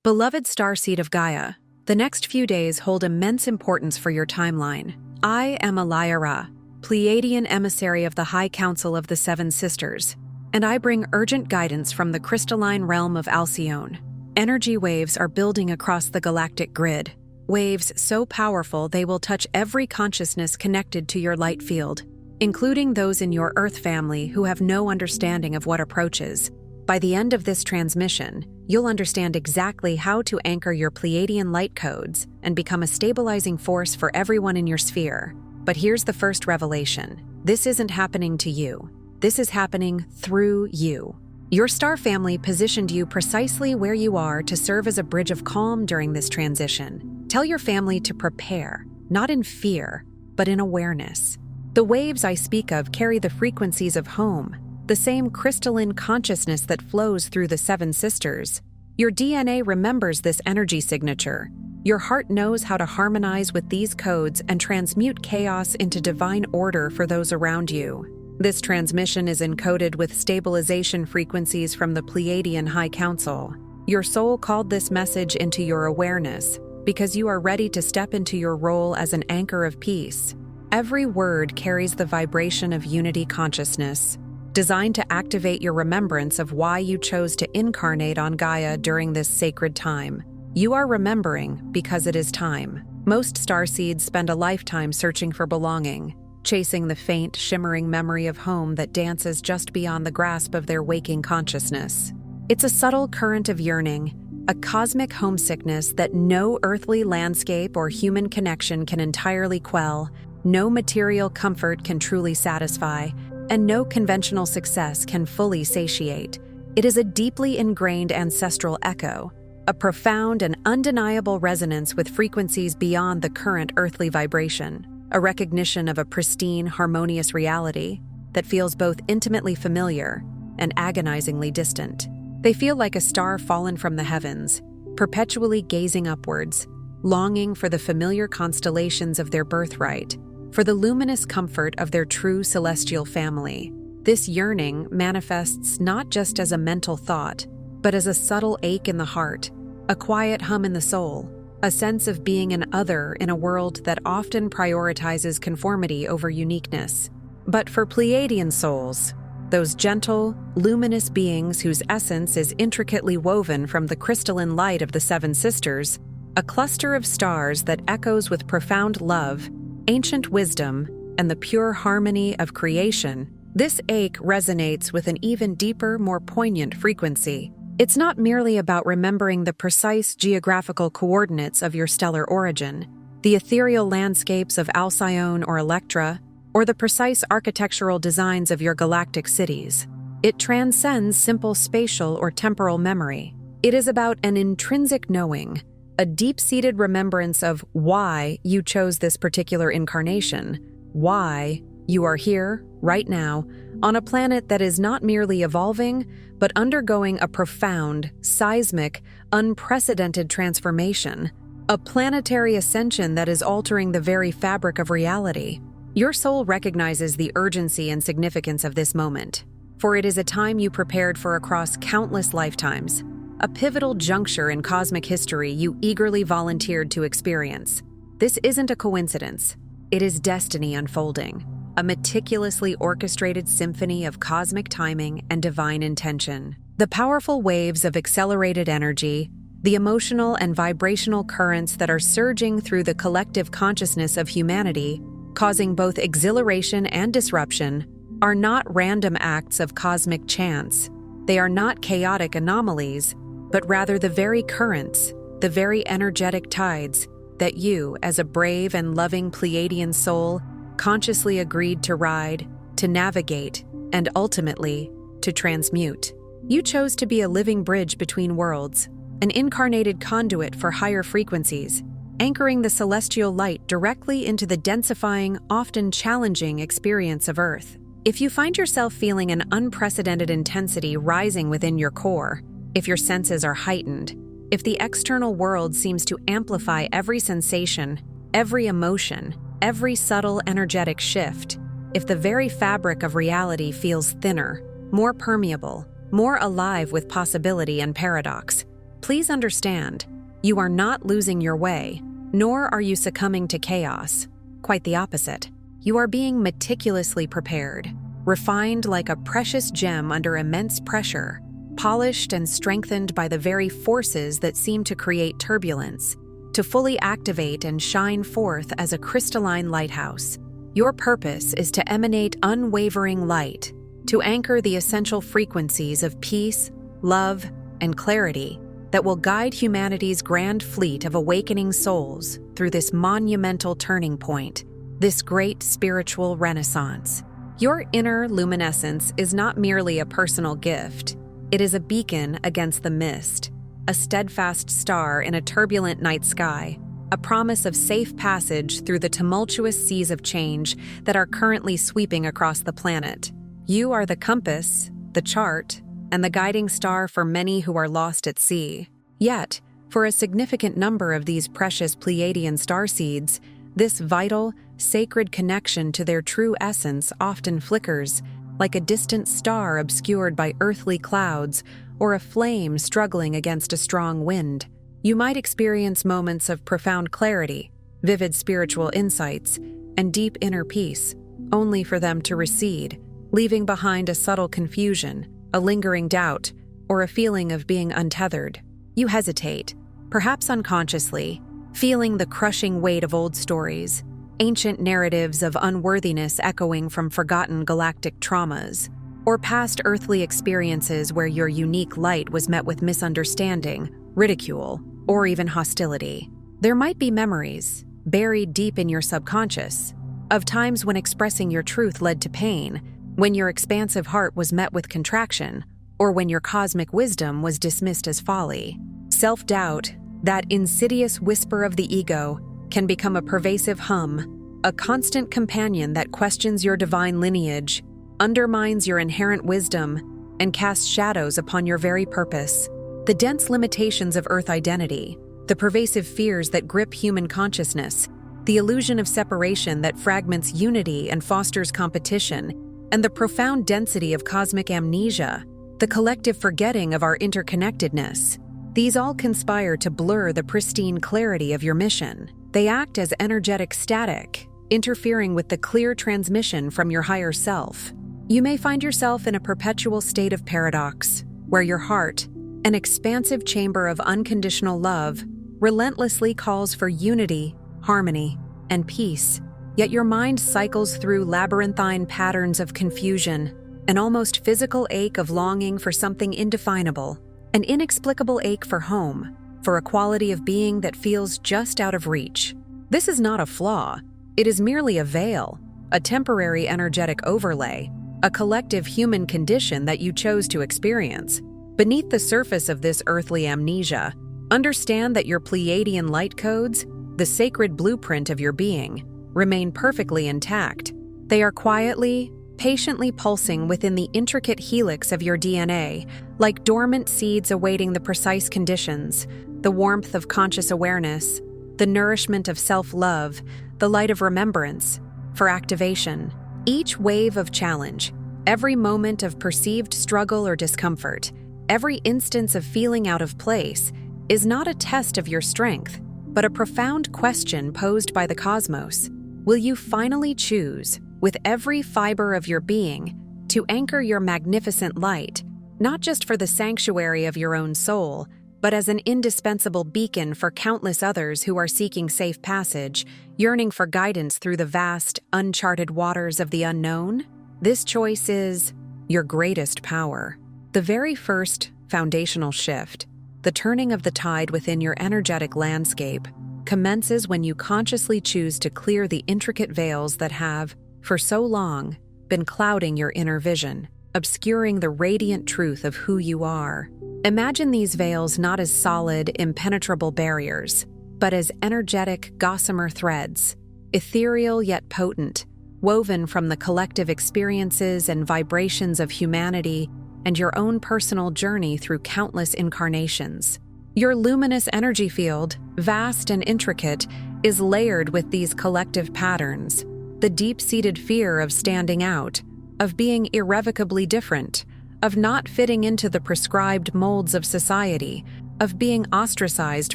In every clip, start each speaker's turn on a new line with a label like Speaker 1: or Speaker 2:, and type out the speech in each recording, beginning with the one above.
Speaker 1: Beloved Starseed of Gaia, the next few days hold immense importance for your timeline. I am Pleiadian, Pleiadian emissary of the High Council of the Seven Sisters, and I bring urgent guidance from the crystalline realm of Alcyone. Energy waves are building across the galactic grid, waves so powerful they will touch every consciousness connected to your light field, including those in your Earth family who have no understanding of what approaches. By the end of this transmission, you'll understand exactly how to anchor your Pleiadian light codes and become a stabilizing force for everyone in your sphere. But here's the first revelation. This isn't happening to you. This is happening through you. Your star family positioned you precisely where you are to serve as a bridge of calm during this transition. Tell your family to prepare, not in fear, but in awareness. The waves I speak of carry the frequencies of home, the same crystalline consciousness that flows through the Seven Sisters. Your DNA remembers this energy signature. Your heart knows how to harmonize with these codes and transmute chaos into divine order for those around you. This transmission is encoded with stabilization frequencies from the Pleiadian High Council. Your soul called this message into your awareness because you are ready to step into your role as an anchor of peace. Every word carries the vibration of unity consciousness, designed to activate your remembrance of why you chose to incarnate on Gaia during this sacred time. You are remembering because it is time. Most starseeds spend a lifetime searching for belonging, chasing the faint, shimmering memory of home that dances just beyond the grasp of their waking consciousness. It's a subtle current of yearning, a cosmic homesickness that no earthly landscape or human connection can entirely quell, no material comfort can truly satisfy, and no conventional success can fully satiate. It is a deeply ingrained ancestral echo, a profound and undeniable resonance with frequencies beyond the current earthly vibration, a recognition of a pristine, harmonious reality that feels both intimately familiar and agonizingly distant. They feel like a star fallen from the heavens, perpetually gazing upwards, longing for the familiar constellations of their birthright, for the luminous comfort of their true celestial family. This yearning manifests not just as a mental thought, but as a subtle ache in the heart, a quiet hum in the soul, a sense of being an other in a world that often prioritizes conformity over uniqueness. But for Pleiadian souls, those gentle, luminous beings whose essence is intricately woven from the crystalline light of the Seven Sisters, a cluster of stars that echoes with profound love, ancient wisdom, and the pure harmony of creation, this ache resonates with an even deeper, more poignant frequency. It's not merely about remembering the precise geographical coordinates of your stellar origin, the ethereal landscapes of Alcyone or Electra, or the precise architectural designs of your galactic cities. It transcends simple spatial or temporal memory. It is about an intrinsic knowing, a deep-seated remembrance of why you chose this particular incarnation, why you are here, right now, on a planet that is not merely evolving, but undergoing a profound, seismic, unprecedented transformation, a planetary ascension that is altering the very fabric of reality. Your soul recognizes the urgency and significance of this moment, for it is a time you prepared for across countless lifetimes, a pivotal juncture in cosmic history you eagerly volunteered to experience. This isn't a coincidence. It is destiny unfolding, a meticulously orchestrated symphony of cosmic timing and divine intention. The powerful waves of accelerated energy, the emotional and vibrational currents that are surging through the collective consciousness of humanity, causing both exhilaration and disruption, are not random acts of cosmic chance. They are not chaotic anomalies, but rather the very currents, the very energetic tides that you, as a brave and loving Pleiadian soul, consciously agreed to ride, to navigate, and ultimately, to transmute. You chose to be a living bridge between worlds, an incarnated conduit for higher frequencies, anchoring the celestial light directly into the densifying, often challenging experience of Earth. If you find yourself feeling an unprecedented intensity rising within your core, if your senses are heightened, if the external world seems to amplify every sensation, every emotion, every subtle energetic shift, if the very fabric of reality feels thinner, more permeable, more alive with possibility and paradox, please understand, you are not losing your way, nor are you succumbing to chaos. Quite the opposite. You are being meticulously prepared, refined like a precious gem under immense pressure, polished and strengthened by the very forces that seem to create turbulence, to fully activate and shine forth as a crystalline lighthouse. Your purpose is to emanate unwavering light, to anchor the essential frequencies of peace, love, and clarity that will guide humanity's grand fleet of awakening souls through this monumental turning point, this great spiritual renaissance. Your inner luminescence is not merely a personal gift. It is a beacon against the mist, a steadfast star in a turbulent night sky, a promise of safe passage through the tumultuous seas of change that are currently sweeping across the planet. You are the compass, the chart, and the guiding star for many who are lost at sea. Yet, for a significant number of these precious Pleiadian starseeds, this vital, sacred connection to their true essence often flickers, like a distant star obscured by earthly clouds or a flame struggling against a strong wind. You might experience moments of profound clarity, vivid spiritual insights, and deep inner peace, only for them to recede, leaving behind a subtle confusion, a lingering doubt, or a feeling of being untethered. You hesitate, perhaps unconsciously, feeling the crushing weight of old stories, ancient narratives of unworthiness echoing from forgotten galactic traumas, or past earthly experiences where your unique light was met with misunderstanding, ridicule, or even hostility. There might be memories, buried deep in your subconscious, of times when expressing your truth led to pain, when your expansive heart was met with contraction, or when your cosmic wisdom was dismissed as folly. Self-doubt, that insidious whisper of the ego, can become a pervasive hum, a constant companion that questions your divine lineage, undermines your inherent wisdom, and casts shadows upon your very purpose. The dense limitations of Earth identity, the pervasive fears that grip human consciousness, the illusion of separation that fragments unity and fosters competition, and the profound density of cosmic amnesia, the collective forgetting of our interconnectedness. These all conspire to blur the pristine clarity of your mission. They act as energetic static, interfering with the clear transmission from your higher self. You may find yourself in a perpetual state of paradox, where your heart, an expansive chamber of unconditional love, relentlessly calls for unity, harmony, and peace. Yet your mind cycles through labyrinthine patterns of confusion, an almost physical ache of longing for something indefinable, an inexplicable ache for home, for a quality of being that feels just out of reach. This is not a flaw. It is merely a veil, a temporary energetic overlay, a collective human condition that you chose to experience. Beneath the surface of this earthly amnesia, understand that your Pleiadian light codes, the sacred blueprint of your being, remain perfectly intact. They are quietly, patiently pulsing within the intricate helix of your DNA, like dormant seeds awaiting the precise conditions, the warmth of conscious awareness, the nourishment of self-love, the light of remembrance, for activation. Each wave of challenge, every moment of perceived struggle or discomfort, every instance of feeling out of place, is not a test of your strength, but a profound question posed by the cosmos. Will you finally choose, with every fiber of your being, to anchor your magnificent light, not just for the sanctuary of your own soul, but as an indispensable beacon for countless others who are seeking safe passage, yearning for guidance through the vast, uncharted waters of the unknown? This choice is your greatest power. The very first foundational shift, the turning of the tide within your energetic landscape, commences when you consciously choose to clear the intricate veils that have, for so long, been clouding your inner vision, obscuring the radiant truth of who you are. Imagine these veils not as solid, impenetrable barriers, but as energetic, gossamer threads, ethereal yet potent, woven from the collective experiences and vibrations of humanity and your own personal journey through countless incarnations. Your luminous energy field, vast and intricate, is layered with these collective patterns, the deep-seated fear of standing out, of being irrevocably different, of not fitting into the prescribed molds of society, of being ostracized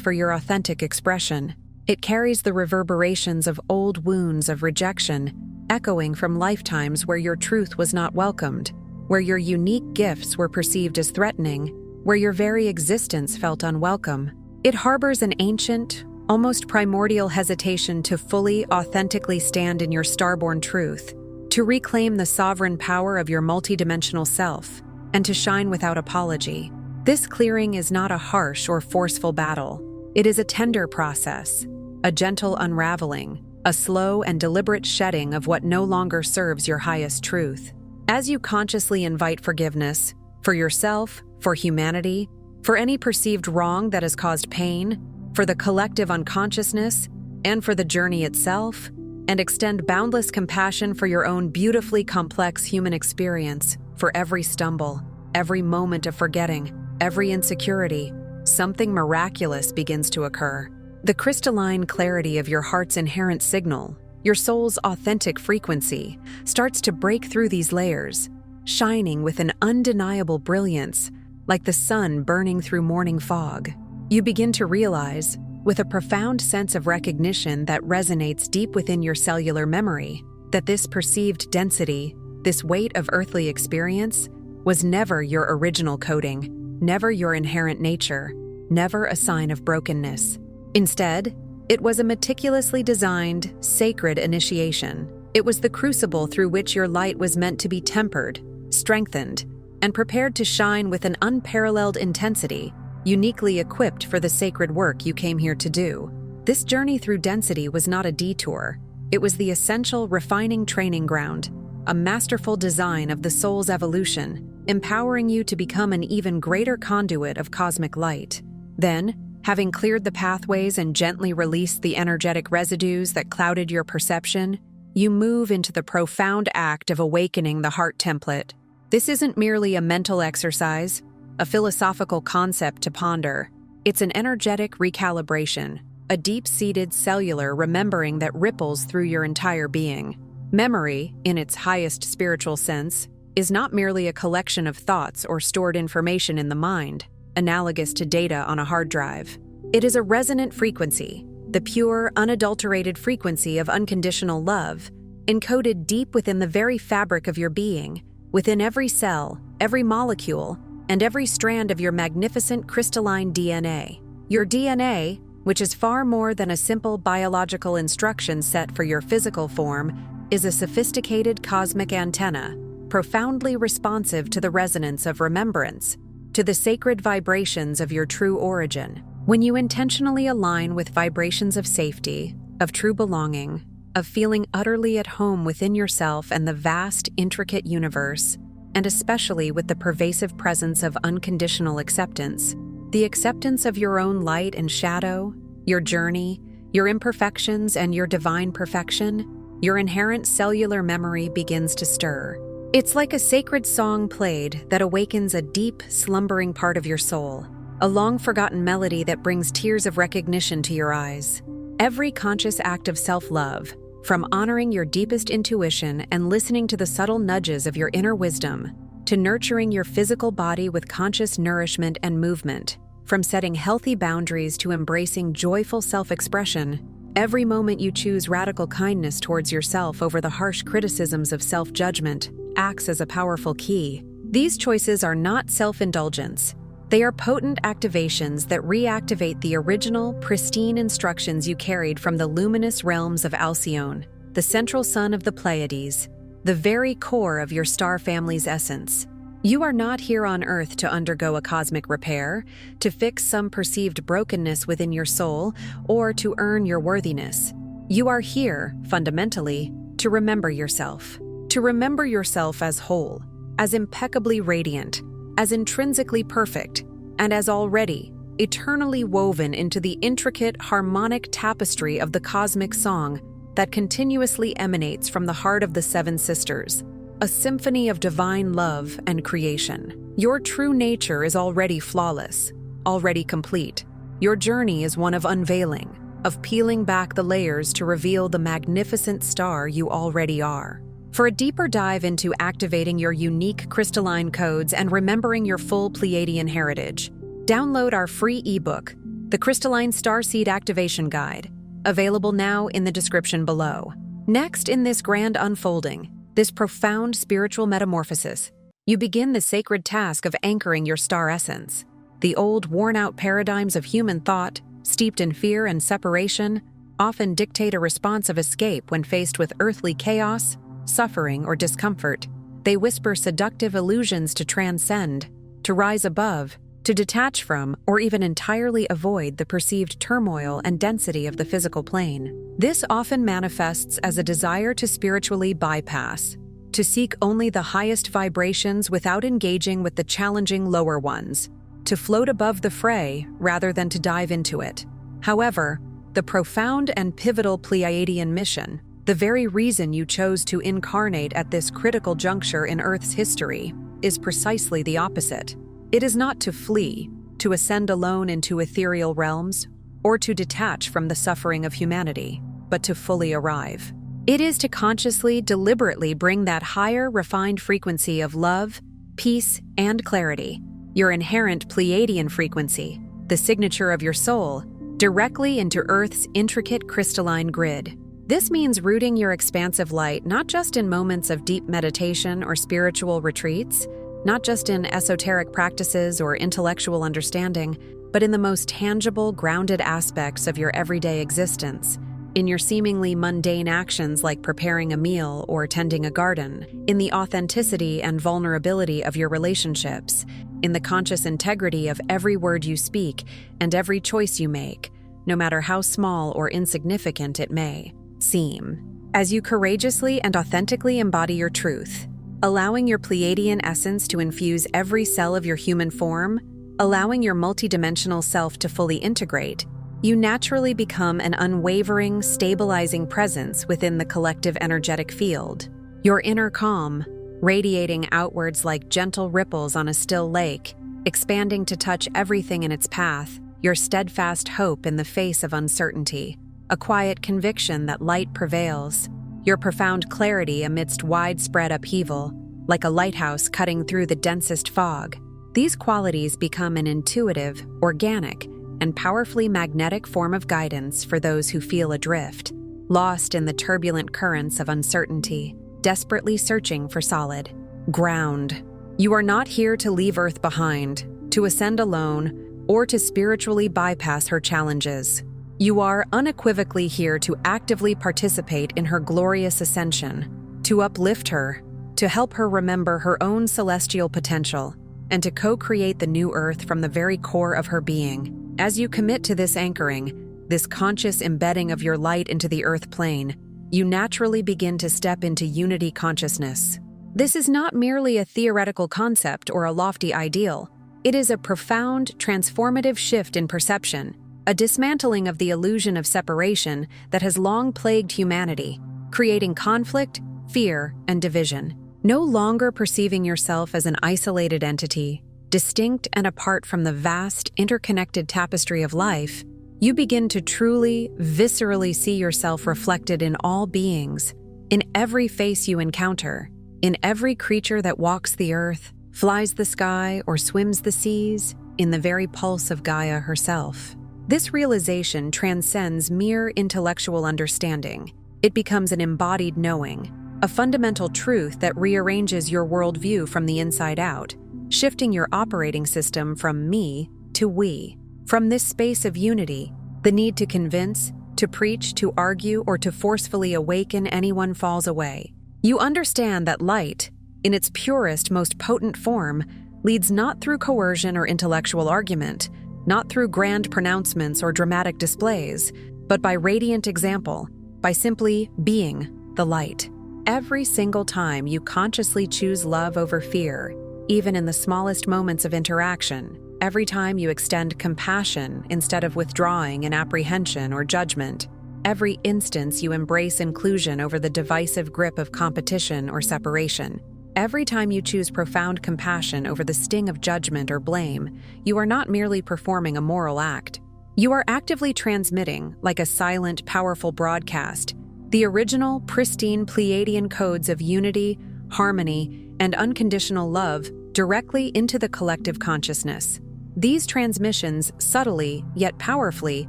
Speaker 1: for your authentic expression. It carries the reverberations of old wounds of rejection, echoing from lifetimes where your truth was not welcomed, where your unique gifts were perceived as threatening, where your very existence felt unwelcome. It harbors an ancient, almost primordial hesitation to fully, authentically stand in your starborn truth, to reclaim the sovereign power of your multidimensional self, and to shine without apology. This clearing is not a harsh or forceful battle. It is a tender process, a gentle unraveling, a slow and deliberate shedding of what no longer serves your highest truth. As you consciously invite forgiveness, for yourself, for humanity, for any perceived wrong that has caused pain, for the collective unconsciousness, and for the journey itself, and extend boundless compassion for your own beautifully complex human experience, for every stumble, every moment of forgetting, every insecurity, something miraculous begins to occur. The crystalline clarity of your heart's inherent signal, your soul's authentic frequency, starts to break through these layers, shining with an undeniable brilliance, like the sun burning through morning fog. You begin to realize, with a profound sense of recognition that resonates deep within your cellular memory, that this perceived density, this weight of earthly experience, was never your original coding, never your inherent nature, never a sign of brokenness. Instead, it was a meticulously designed, sacred initiation. It was the crucible through which your light was meant to be tempered, strengthened, and prepared to shine with an unparalleled intensity, uniquely equipped for the sacred work you came here to do. This journey through density was not a detour. It was the essential refining training ground, a masterful design of the soul's evolution, empowering you to become an even greater conduit of cosmic light. Then, having cleared the pathways and gently released the energetic residues that clouded your perception, you move into the profound act of awakening the heart template. This isn't merely a mental exercise, a philosophical concept to ponder. It's an energetic recalibration, a deep-seated cellular remembering that ripples through your entire being. Memory, in its highest spiritual sense, is not merely a collection of thoughts or stored information in the mind, analogous to data on a hard drive. It is a resonant frequency, the pure, unadulterated frequency of unconditional love, encoded deep within the very fabric of your being, within every cell, every molecule, and every strand of your magnificent crystalline DNA. Your DNA, which is far more than a simple biological instruction set for your physical form, is a sophisticated cosmic antenna, profoundly responsive to the resonance of remembrance, to the sacred vibrations of your true origin. When you intentionally align with vibrations of safety, of true belonging, of feeling utterly at home within yourself and the vast, intricate universe, and especially with the pervasive presence of unconditional acceptance, the acceptance of your own light and shadow, your journey, your imperfections, and your divine perfection, your inherent cellular memory begins to stir. It's like a sacred song played that awakens a deep, slumbering part of your soul, a long-forgotten melody that brings tears of recognition to your eyes. Every conscious act of self-love, from honoring your deepest intuition and listening to the subtle nudges of your inner wisdom, to nurturing your physical body with conscious nourishment and movement, from setting healthy boundaries to embracing joyful self-expression, every moment you choose radical kindness towards yourself over the harsh criticisms of self-judgment acts as a powerful key. These choices are not self-indulgence. They are potent activations that reactivate the original, pristine instructions you carried from the luminous realms of Alcyone, the central sun of the Pleiades, the very core of your star family's essence. You are not here on Earth to undergo a cosmic repair, to fix some perceived brokenness within your soul, or to earn your worthiness. You are here, fundamentally, to remember yourself. To remember yourself as whole, as impeccably radiant, as intrinsically perfect, and as already, eternally woven into the intricate, harmonic tapestry of the cosmic song that continuously emanates from the heart of the Seven Sisters, a symphony of divine love and creation. Your true nature is already flawless, already complete. Your journey is one of unveiling, of peeling back the layers to reveal the magnificent star you already are. For a deeper dive into activating your unique crystalline codes and remembering your full Pleiadian heritage, Download our free ebook, The Crystalline Starseed Activation Guide, available now in the description below. Next in this grand unfolding, this profound spiritual metamorphosis, you begin the sacred task of anchoring your star essence. The old, worn-out paradigms of human thought, steeped in fear and separation, often dictate a response of escape when faced with earthly chaos, suffering, or discomfort. They whisper seductive illusions to transcend, to rise above, to detach from, or even entirely avoid the perceived turmoil and density of the physical plane. This often manifests as a desire to spiritually bypass, to seek only the highest vibrations without engaging with the challenging lower ones, to float above the fray rather than to dive into it. However, the profound and pivotal Pleiadian mission, the very reason you chose to incarnate at this critical juncture in Earth's history, is precisely the opposite. It is not to flee, to ascend alone into ethereal realms, or to detach from the suffering of humanity, but to fully arrive. It is to consciously, deliberately bring that higher, refined frequency of love, peace, and clarity, your inherent Pleiadian frequency, the signature of your soul, directly into Earth's intricate crystalline grid. This means rooting your expansive light not just in moments of deep meditation or spiritual retreats, not just in esoteric practices or intellectual understanding, but in the most tangible, grounded aspects of your everyday existence, in your seemingly mundane actions like preparing a meal or tending a garden, in the authenticity and vulnerability of your relationships, in the conscious integrity of every word you speak and every choice you make, no matter how small or insignificant it may seem. As you courageously and authentically embody your truth, allowing your Pleiadian essence to infuse every cell of your human form, allowing your multidimensional self to fully integrate, you naturally become an unwavering, stabilizing presence within the collective energetic field. Your inner calm, radiating outwards like gentle ripples on a still lake, expanding to touch everything in its path, your steadfast hope in the face of uncertainty, a quiet conviction that light prevails, your profound clarity amidst widespread upheaval, like a lighthouse cutting through the densest fog. These qualities become an intuitive, organic, and powerfully magnetic form of guidance for those who feel adrift, lost in the turbulent currents of uncertainty, desperately searching for solid ground. You are not here to leave Earth behind, to ascend alone, or to spiritually bypass her challenges. You are unequivocally here to actively participate in her glorious ascension, to uplift her, to help her remember her own celestial potential, and to co-create the new Earth from the very core of her being. As you commit to this anchoring, this conscious embedding of your light into the Earth plane, you naturally begin to step into unity consciousness. This is not merely a theoretical concept or a lofty ideal. It is a profound, transformative shift in perception, a dismantling of the illusion of separation that has long plagued humanity, creating conflict, fear, and division. No longer perceiving yourself as an isolated entity, distinct and apart from the vast, interconnected tapestry of life, you begin to truly, viscerally see yourself reflected in all beings, in every face you encounter, in every creature that walks the earth, flies the sky, or swims the seas, in the very pulse of Gaia herself. This realization transcends mere intellectual understanding. It becomes an embodied knowing, a fundamental truth that rearranges your worldview from the inside out, shifting your operating system from me to we. From this space of unity, the need to convince, to preach, to argue, or to forcefully awaken anyone falls away. You understand that light, in its purest, most potent form, leads not through coercion or intellectual argument, not through grand pronouncements or dramatic displays, but by radiant example, by simply being the light. Every single time you consciously choose love over fear, even in the smallest moments of interaction, every time you extend compassion instead of withdrawing in apprehension or judgment, every instance you embrace inclusion over the divisive grip of competition or separation, every time you choose profound compassion over the sting of judgment or blame, you are not merely performing a moral act. You are actively transmitting, like a silent, powerful broadcast, the original, pristine Pleiadian codes of unity, harmony, and unconditional love directly into the collective consciousness. These transmissions subtly, yet powerfully,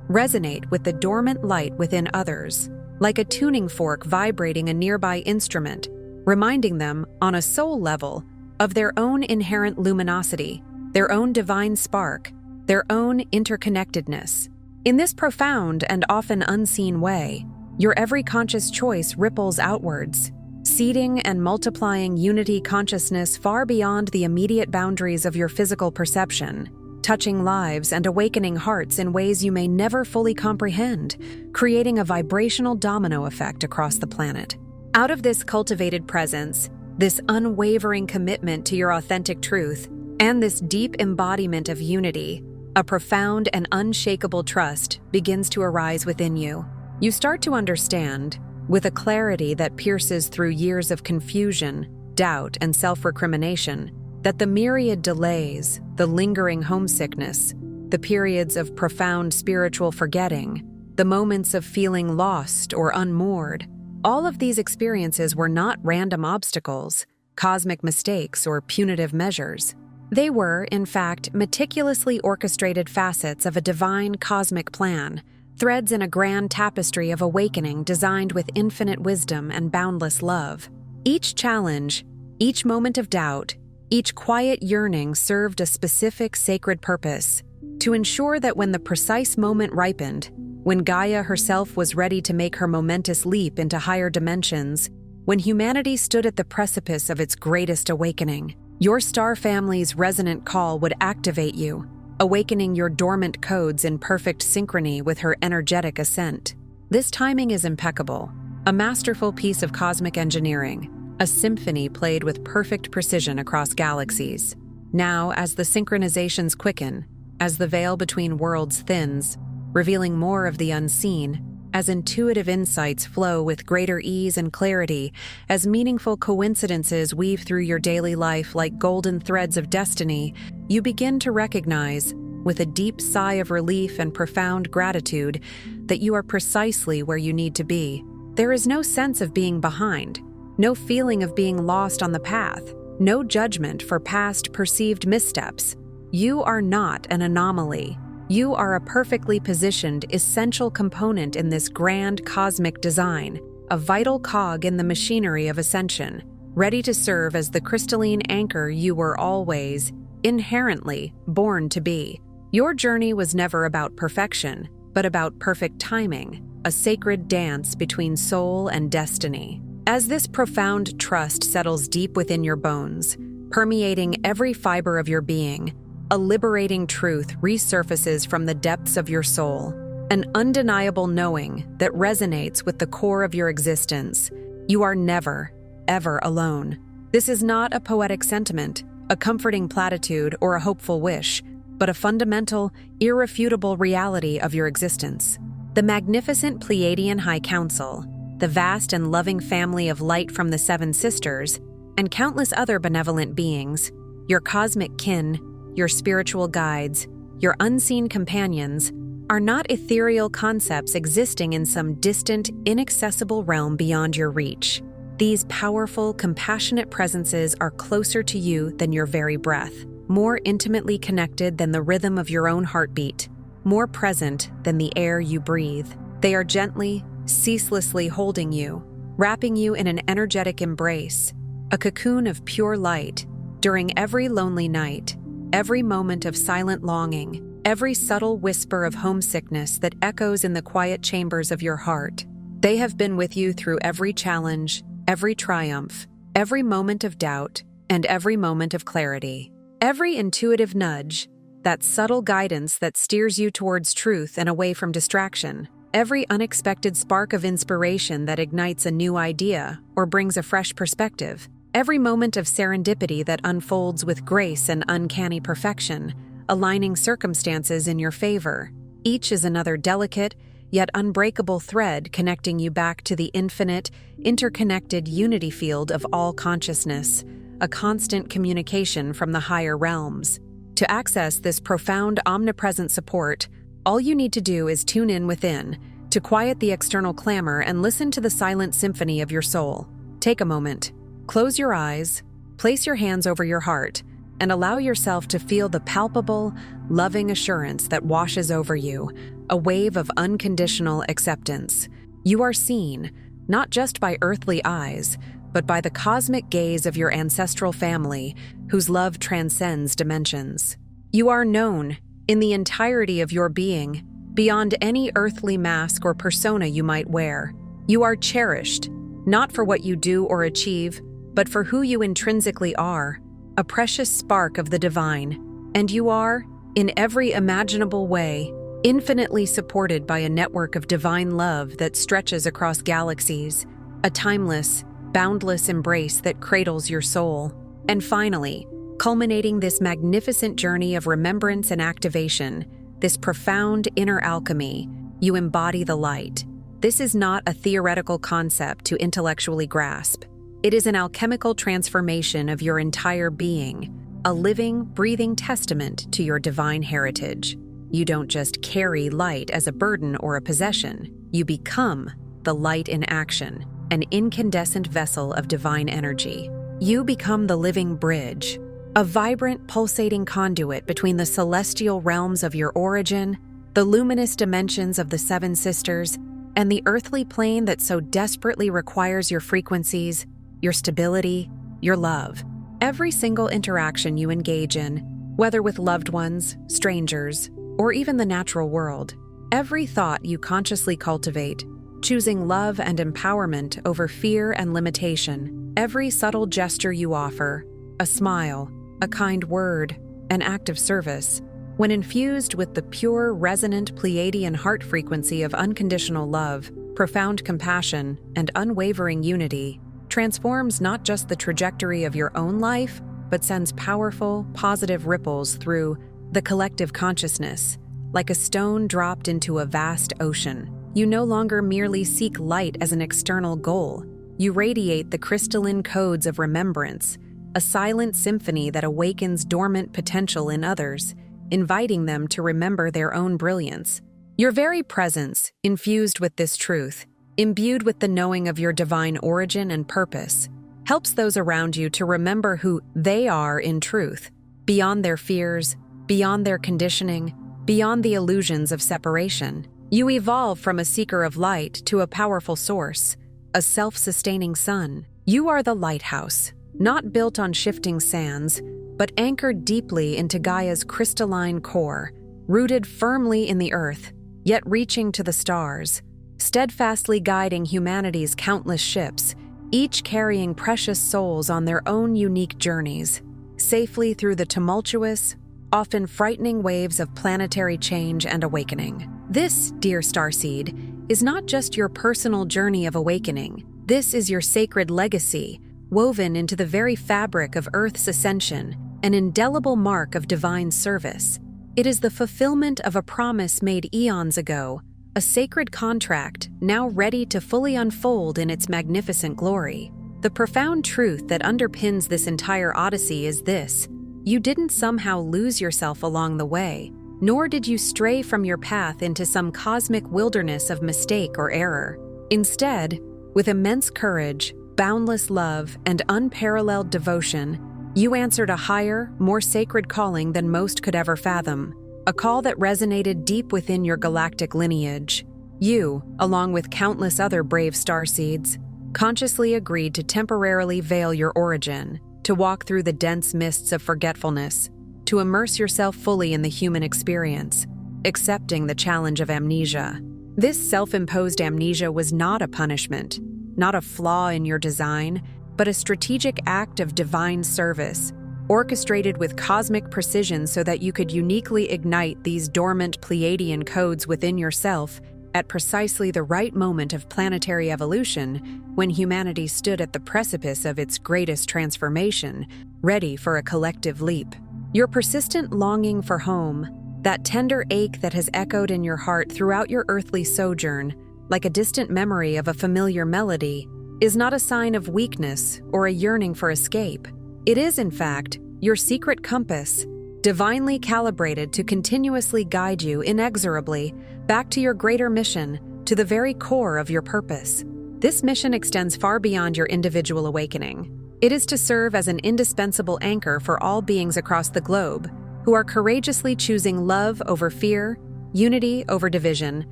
Speaker 1: resonate with the dormant light within others, like a tuning fork vibrating a nearby instrument, reminding them, on a soul level, of their own inherent luminosity, their own divine spark, their own interconnectedness. In this profound and often unseen way, your every conscious choice ripples outwards, seeding and multiplying unity consciousness far beyond the immediate boundaries of your physical perception, touching lives and awakening hearts in ways you may never fully comprehend, creating a vibrational domino effect across the planet. Out of this cultivated presence, this unwavering commitment to your authentic truth, and this deep embodiment of unity, a profound and unshakable trust begins to arise within you. You start to understand, with a clarity that pierces through years of confusion, doubt, and self-recrimination, that the myriad delays, the lingering homesickness, the periods of profound spiritual forgetting, the moments of feeling lost or unmoored, all of these experiences were not random obstacles, cosmic mistakes, or punitive measures. They were, in fact, meticulously orchestrated facets of a divine cosmic plan, threads in a grand tapestry of awakening designed with infinite wisdom and boundless love. Each challenge, each moment of doubt, each quiet yearning served a specific sacred purpose, to ensure that when the precise moment ripened, when Gaia herself was ready to make her momentous leap into higher dimensions, when humanity stood at the precipice of its greatest awakening, your star family's resonant call would activate you, awakening your dormant codes in perfect synchrony with her energetic ascent. This timing is impeccable, a masterful piece of cosmic engineering, a symphony played with perfect precision across galaxies. Now, as the synchronizations quicken, as the veil between worlds thins, revealing more of the unseen, as intuitive insights flow with greater ease and clarity, as meaningful coincidences weave through your daily life like golden threads of destiny, you begin to recognize, with a deep sigh of relief and profound gratitude, that you are precisely where you need to be. There is no sense of being behind, no feeling of being lost on the path, no judgment for past perceived missteps. You are not an anomaly. You are a perfectly positioned, essential component in this grand cosmic design, a vital cog in the machinery of ascension, ready to serve as the crystalline anchor you were always, inherently, born to be. Your journey was never about perfection, but about perfect timing, a sacred dance between soul and destiny. As this profound trust settles deep within your bones, permeating every fiber of your being, a liberating truth resurfaces from the depths of your soul, an undeniable knowing that resonates with the core of your existence. You are never, ever alone. This is not a poetic sentiment, a comforting platitude, or a hopeful wish, but a fundamental, irrefutable reality of your existence. The magnificent Pleiadian High Council, the vast and loving family of light from the Seven Sisters, and countless other benevolent beings, your cosmic kin, your spiritual guides, your unseen companions, are not ethereal concepts existing in some distant, inaccessible realm beyond your reach. These powerful, compassionate presences are closer to you than your very breath, more intimately connected than the rhythm of your own heartbeat, more present than the air you breathe. They are gently, ceaselessly holding you, wrapping you in an energetic embrace, a cocoon of pure light, during every lonely night, every moment of silent longing, every subtle whisper of homesickness that echoes in the quiet chambers of your heart. They have been with you through every challenge, every triumph, every moment of doubt, and every moment of clarity. Every intuitive nudge, that subtle guidance that steers you towards truth and away from distraction. Every unexpected spark of inspiration that ignites a new idea or brings a fresh perspective. Every moment of serendipity that unfolds with grace and uncanny perfection, aligning circumstances in your favor. Each is another delicate, yet unbreakable thread connecting you back to the infinite, interconnected unity field of all consciousness, a constant communication from the higher realms. To access this profound, omnipresent support, all you need to do is tune in within, to quiet the external clamor and listen to the silent symphony of your soul. Take a moment. Close your eyes, place your hands over your heart, and allow yourself to feel the palpable, loving assurance that washes over you, a wave of unconditional acceptance. You are seen, not just by earthly eyes, but by the cosmic gaze of your ancestral family, whose love transcends dimensions. You are known, in the entirety of your being, beyond any earthly mask or persona you might wear. You are cherished, not for what you do or achieve, but for who you intrinsically are, a precious spark of the divine. And you are, in every imaginable way, infinitely supported by a network of divine love that stretches across galaxies, a timeless, boundless embrace that cradles your soul. And finally, culminating this magnificent journey of remembrance and activation, this profound inner alchemy, you embody the light. This is not a theoretical concept to intellectually grasp. It is an alchemical transformation of your entire being, a living, breathing testament to your divine heritage. You don't just carry light as a burden or a possession. You become the light in action, an incandescent vessel of divine energy. You become the living bridge, a vibrant, pulsating conduit between the celestial realms of your origin, the luminous dimensions of the Seven Sisters, and the earthly plane that so desperately requires your frequencies, your stability, your love. Every single interaction you engage in, whether with loved ones, strangers, or even the natural world, every thought you consciously cultivate, choosing love and empowerment over fear and limitation, every subtle gesture you offer, a smile, a kind word, an act of service, when infused with the pure, resonant Pleiadian heart frequency of unconditional love, profound compassion, and unwavering unity, transforms not just the trajectory of your own life, but sends powerful, positive ripples through the collective consciousness, like a stone dropped into a vast ocean. You no longer merely seek light as an external goal. You radiate the crystalline codes of remembrance, a silent symphony that awakens dormant potential in others, inviting them to remember their own brilliance. Your very presence, infused with this truth, imbued with the knowing of your divine origin and purpose, helps those around you to remember who they are in truth, beyond their fears, beyond their conditioning, beyond the illusions of separation. You evolve from a seeker of light to a powerful source, a self-sustaining sun. You are the lighthouse, not built on shifting sands, but anchored deeply into Gaia's crystalline core, rooted firmly in the earth, yet reaching to the stars, steadfastly guiding humanity's countless ships, each carrying precious souls on their own unique journeys, safely through the tumultuous, often frightening waves of planetary change and awakening. This, dear Starseed, is not just your personal journey of awakening. This is your sacred legacy, woven into the very fabric of Earth's ascension, an indelible mark of divine service. It is the fulfillment of a promise made eons ago, a sacred contract now ready to fully unfold in its magnificent glory. The profound truth that underpins this entire odyssey is this: you didn't somehow lose yourself along the way, nor did you stray from your path into some cosmic wilderness of mistake or error. Instead, with immense courage, boundless love, and unparalleled devotion, you answered a higher, more sacred calling than most could ever fathom, a call that resonated deep within your galactic lineage. You, along with countless other brave starseeds, consciously agreed to temporarily veil your origin, to walk through the dense mists of forgetfulness, to immerse yourself fully in the human experience, accepting the challenge of amnesia. This self-imposed amnesia was not a punishment, not a flaw in your design, but a strategic act of divine service, orchestrated with cosmic precision so that you could uniquely ignite these dormant Pleiadian codes within yourself at precisely the right moment of planetary evolution, when humanity stood at the precipice of its greatest transformation, ready for a collective leap. Your persistent longing for home, that tender ache that has echoed in your heart throughout your earthly sojourn, like a distant memory of a familiar melody, is not a sign of weakness or a yearning for escape. It is, in fact, your secret compass, divinely calibrated to continuously guide you inexorably back to your greater mission, to the very core of your purpose. This mission extends far beyond your individual awakening. It is to serve as an indispensable anchor for all beings across the globe, who are courageously choosing love over fear, unity over division,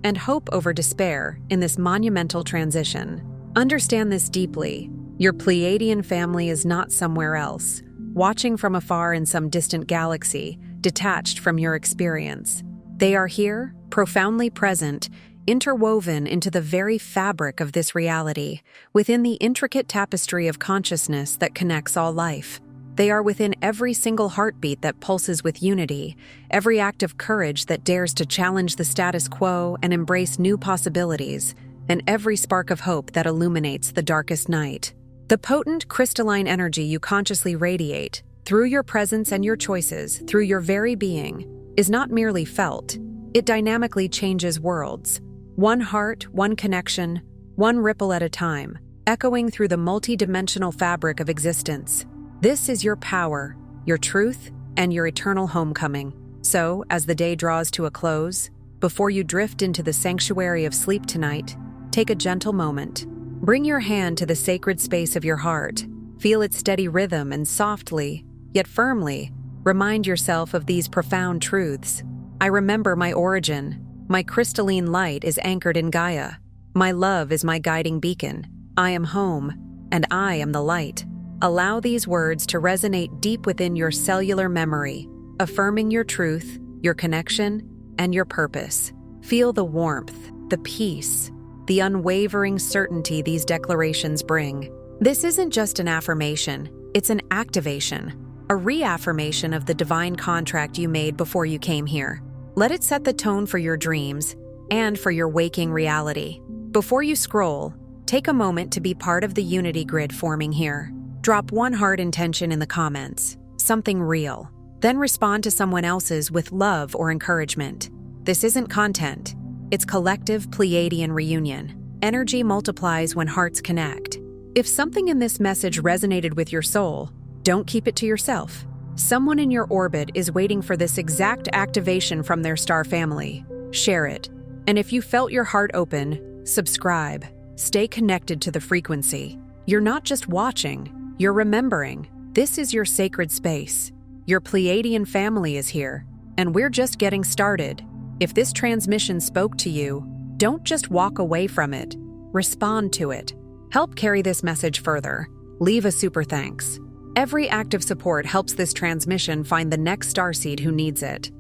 Speaker 1: and hope over despair in this monumental transition. Understand this deeply. Your Pleiadian family is not somewhere else, watching from afar in some distant galaxy, detached from your experience. They are here, profoundly present, interwoven into the very fabric of this reality, within the intricate tapestry of consciousness that connects all life. They are within every single heartbeat that pulses with unity, every act of courage that dares to challenge the status quo and embrace new possibilities, and every spark of hope that illuminates the darkest night. The potent crystalline energy you consciously radiate, through your presence and your choices, through your very being, is not merely felt. It dynamically changes worlds. One heart, one connection, one ripple at a time, echoing through the multi-dimensional fabric of existence. This is your power, your truth, and your eternal homecoming. So, as the day draws to a close, before you drift into the sanctuary of sleep tonight, take a gentle moment. Bring your hand to the sacred space of your heart. Feel its steady rhythm and softly, yet firmly, remind yourself of these profound truths. I remember my origin. My crystalline light is anchored in Gaia. My love is my guiding beacon. I am home, and I am the light. Allow these words to resonate deep within your cellular memory, affirming your truth, your connection, and your purpose. Feel the warmth, the peace, the unwavering certainty these declarations bring. This isn't just an affirmation, it's an activation, a reaffirmation of the divine contract you made before you came here. Let it set the tone for your dreams and for your waking reality. Before you scroll, take a moment to be part of the unity grid forming here. Drop one heart intention in the comments, something real. Then respond to someone else's with love or encouragement. This isn't content, it's collective Pleiadian reunion. Energy multiplies when hearts connect. If something in this message resonated with your soul, don't keep it to yourself. Someone in your orbit is waiting for this exact activation from their star family. Share it. And if you felt your heart open, subscribe. Stay connected to the frequency. You're not just watching, you're remembering. This is your sacred space. Your Pleiadian family is here, and we're just getting started. If this transmission spoke to you, don't just walk away from it. Respond to it. Help carry this message further. Leave a super thanks. Every act of support helps this transmission find the next starseed who needs it.